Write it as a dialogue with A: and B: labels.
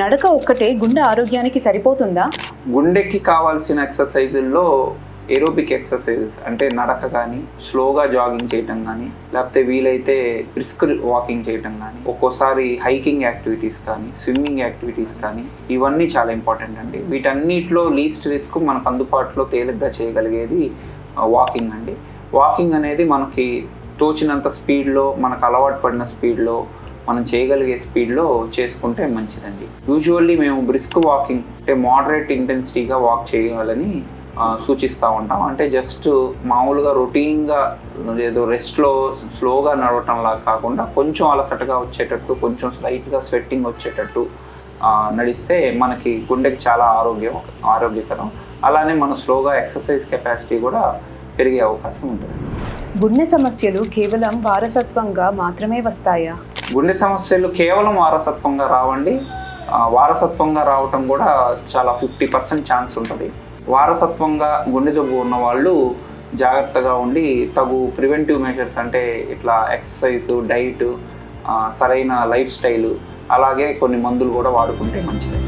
A: నడక ఒక్కటే గుండె ఆరోగ్యానికి సరిపోతుందా?
B: గుండెకి కావాల్సిన ఎక్సర్సైజుల్లో ఏరోబిక్ ఎక్సర్సైజెస్ అంటే నడక కానీ, స్లోగా జాగింగ్ చేయటం కానీ, లేకపోతే వీలైతే బ్రిస్క్ వాకింగ్ చేయటం కానీ, ఒక్కోసారి హైకింగ్ యాక్టివిటీస్ కానీ, స్విమ్మింగ్ యాక్టివిటీస్ కానీ, ఇవన్నీ చాలా ఇంపార్టెంట్ అండి. వీటన్నిటిలో లీస్ట్ రిస్క్ మనకు అందుబాటులో తేలిగ్గా చేయగలిగేది వాకింగ్ అండి. వాకింగ్ అనేది మనకి తోచినంత స్పీడ్లో, మనకు అలవాటు పడిన స్పీడ్లో, మనం చేయగలిగే స్పీడ్లో చేసుకుంటే మంచిదండి. యూజువల్లీ మేము బ్రిస్క్ వాకింగ్ అంటే మోడరేట్ ఇంటెన్సిటీగా వాక్ చేయాలని సూచిస్తూ ఉంటాం. అంటే జస్ట్ మామూలుగా రొటీన్గా ఏదో రెస్ట్లో స్లోగా నడవటంలా కాకుండా కొంచెం అలసటగా వచ్చేటట్టు, కొంచెం స్లైట్గా స్వెట్టింగ్ వచ్చేటట్టు నడిస్తే మనకి గుండెకి చాలా ఆరోగ్యకరం. అలానే మన స్లోగా ఎక్సర్సైజ్ కెపాసిటీ కూడా పెరిగే అవకాశం ఉంటుంది.
A: గుండె సమస్యలు కేవలం వారసత్వంగా మాత్రమే వస్తాయా?
B: గుండె సమస్యలు కేవలం వారసత్వంగా రావండి. వారసత్వంగా రావటం కూడా చాలా 50% ఛాన్స్ ఉంటుంది. వారసత్వంగా గుండె జబ్బు ఉన్న వాళ్ళు జాగ్రత్తగా ఉండి తగు ప్రివెంటివ్ మెజర్స్ అంటే ఇట్లా ఎక్సర్సైజ్, డైట్, సరైన లైఫ్ స్టైలు, అలాగే కొన్ని మందులు కూడా వాడుకుంటే మంచిది.